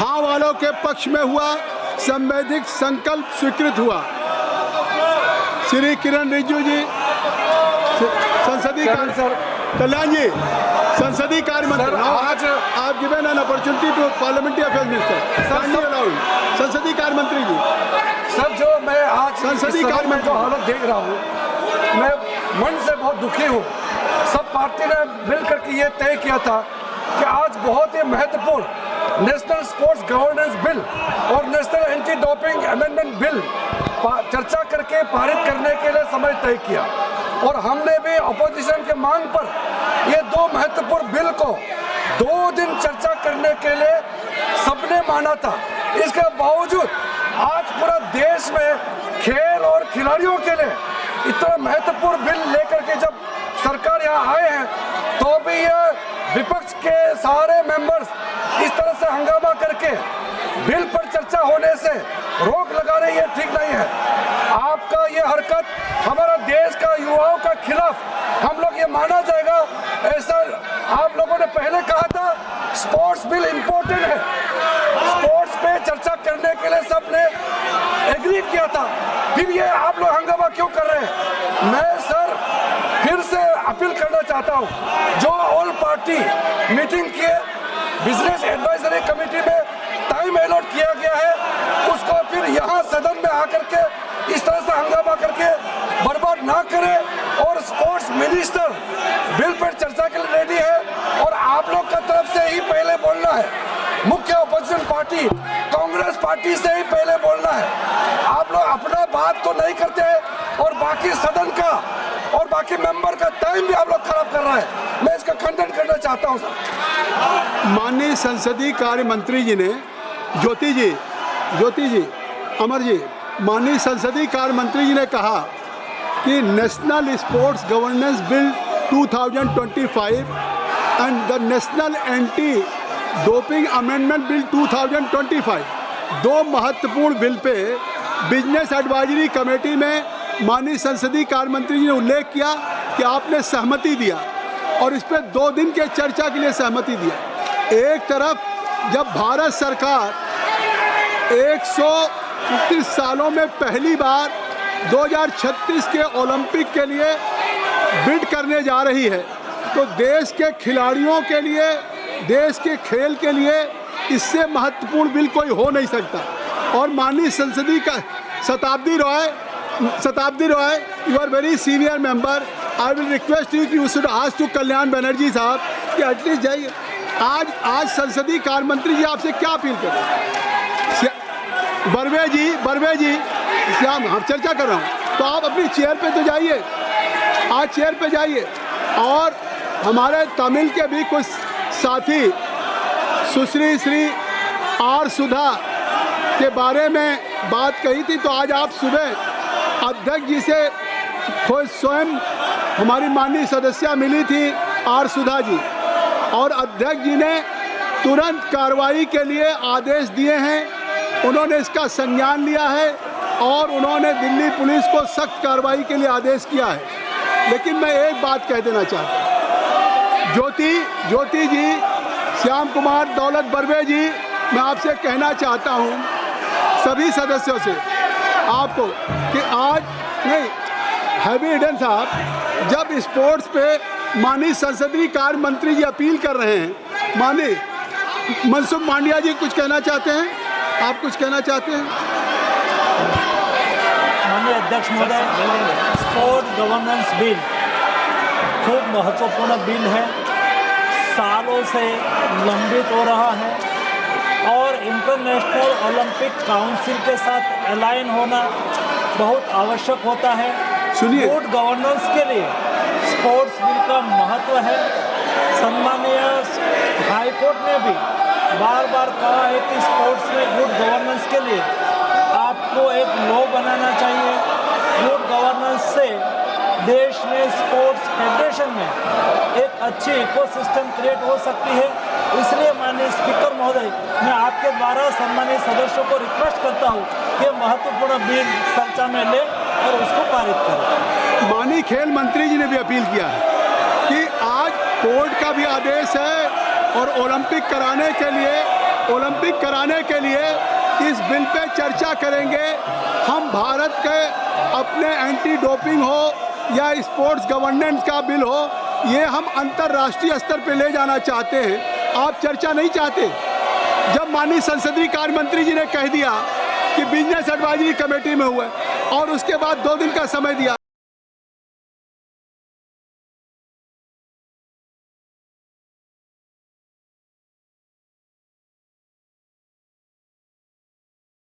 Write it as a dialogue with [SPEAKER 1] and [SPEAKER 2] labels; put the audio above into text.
[SPEAKER 1] हाँ वालों के पक्ष में हुआ, संवैधानिक संकल्प स्वीकृत हुआ। श्री किरण रिजिजू जी, संसदीय कल्याण जी, संसदीय कार्य मंत्री, आज आप given an opportunity to parliamentary affairs minister, संसदीय कार्य मंत्री जी।
[SPEAKER 2] सर, जो मैं आज
[SPEAKER 1] संसदीय कार्य में
[SPEAKER 2] जो हालत देख रहा हूँ, मैं मन से बहुत दुखी हूँ। सब पार्टी ने मिलकर के ये तय किया था कि आज बहुत ही महत्वपूर्ण नेशनल स्पोर्ट्स गवर्नेंस बिल और national anti doping amendment bill चर्चा करके पारित करने के लिए समय तय किया, और हमने भी अपोजिशन के मांग पर ये दो महत्वपूर्ण बिल को 2 दिन चर्चा करने के लिए सबने माना था। इसके बावजूद आज पूरा देश में खेल और खिलाड़ियों के लिए इतना महत्वपूर्ण बिल लेकर के जब सरकार यहाँ आए हैं, तो भी ये विपक्ष के सारे मेंबर्स इस तरह से हंगामा करके बिल पर चर्चा होने से रोक लगा रहे, ये ठीक नहीं है। आपका ये हरकत हमारा देश का युवाओं का खिलाफ हम लोग ये माना जाएगा। ऐसा आप लोगों ने पहले कहा था स्पोर्ट्स बिल इम्पोर्टेंट है, स्पोर्ट्स पे चर्चा करने के लिए सबने एग्री किया था, फिर ये आप लोग हंगामा क्यों कर रहे हैं? मैं सर फिर से अपील करना चाहता हूँ, जो ऑल पार्टी मीटिंग किए, बिजनेस एडवाइजरी कमेटी में टाइम अलॉट किया गया है, उसको फिर यहाँ सदन में आकर के इस तरह से हंगामा करके बर्बाद ना करें। और स्पोर्ट्स मिनिस्टर बिल पर चर्चा के लिए रेडी है, और आप लोग का तरफ से ही पहले बोलना है, मुख्य अपोजिशन पार्टी कांग्रेस पार्टी से ही पहले बोलना है। आप लोग अपना बात तो नहीं करते हैं, और बाकी सदन का और बाकी मेंबर का टाइम भी आप लोग खराब कर रहा है। मैं इसका खंडन करना चाहता हूं सर।
[SPEAKER 1] माननीय संसदीय कार्य मंत्री जी ने, ज्योति जी, अमर जी, माननीय संसदीय कार्य मंत्री जी ने कहा कि national sports governance bill 2025 and the national anti doping amendment bill 2025, 2 महत्वपूर्ण bill pay business advisory committee में माननीय संसदीय कार्य मंत्री जी ने उल्लेख किया कि आपने सहमति दिया, और इस पर 2 दिन के चर्चा के लिए सहमति दिया। एक तरफ जब भारत सरकार 129 सालों में पहली बार 2036 के ओलंपिक के लिए बिड करने जा रही है, तो देश के खिलाड़ियों के लिए, देश के खेल के लिए इससे महत्वपूर्ण बिल कोई हो नहीं सकता। और माननीय संसदीय का Shatabdi Roy, you are very senior member, I will request you कि you should ask to Kalyan Banerjee साहब कि एटलीस्ट जाइए। आज संसदीय कार्य मंत्री जी आपसे क्या अपील करें? बर्वे जी, श्याम, हम चर्चा कर रहा हूँ, तो आप अपनी चेयर पे तो जाइए, आज चेयर पे जाइए। और हमारे तमिल के भी कुछ साथी सुश्री श्री आर सुधा के बारे में बात कही थी, तो आज आप सुबह अध्यक्ष जी से खुद स्वयं हमारी माननीय सदस्या मिली थी आर सुधा जी, और अध्यक्ष जी ने तुरंत कार्रवाई के लिए आदेश दिए हैं। उन्होंने इसका संज्ञान लिया है और उन्होंने दिल्ली पुलिस को सख्त कार्रवाई के लिए आदेश किया है। लेकिन मैं एक बात कह देना चाहता हूँ, ज्योति जी, श्याम कुमार, दौलत बर्वे जी, मैं आपसे कहना चाहता हूँ सभी सदस्यों से आपको कि आज नहीं, हैवी ईडन साहब जब स्पोर्ट्स पे माननीय संसदीय कार्य मंत्री जी अपील कर रहे हैं, माननीय मनसुख मांडविया जी कुछ कहना चाहते हैं? आप कुछ कहना चाहते हैं?
[SPEAKER 3] माननीय अध्यक्ष महोदय, स्पोर्ट गवर्नेंस बिल खूब महत्वपूर्ण बिल है, सालों से लंबित हो रहा है, और इंटरनेशनल ओलंपिक काउंसिल के साथ अलाइन होना बहुत आवश्यक होता है।
[SPEAKER 1] सुनिए,
[SPEAKER 3] गुड गवर्नेंस के लिए स्पोर्ट्स बिल का महत्व है। सम्मानीय हाईकोर्ट ने भी बार बार कहा है कि स्पोर्ट्स में गुड गवर्नेंस के लिए आपको एक लॉ बनाना चाहिए। गुड गवर्नेंस से देश में स्पोर्ट्स फेडरेशन में एक अच्छी इकोसिस्टम क्रिएट हो सकती है। इसलिए माननीय स्पीकर महोदय, मैं आपके द्वारा सम्मानित सदस्यों को रिक्वेस्ट करता हूं कि महत्वपूर्ण बिल चर्चा में ले और उसको पारित करें।
[SPEAKER 1] माननीय खेल मंत्री जी ने भी अपील किया है कि आज कोर्ट का भी आदेश है और ओलंपिक कराने के लिए ओलंपिक कराने के लिए इस बिल पे चर्चा करेंगे। हम भारत के अपने एंटी डोपिंग हो या स्पोर्ट्स गवर्नेंस का बिल हो, ये हम अंतर्राष्ट्रीय स्तर पे ले जाना चाहते हैं। आप चर्चा नहीं चाहते। जब माननीय संसदीय कार्य मंत्री जी ने कह दिया कि बिजनेस एडवाइजरी कमेटी में हुआ और उसके बाद 2 दिन का समय दिया।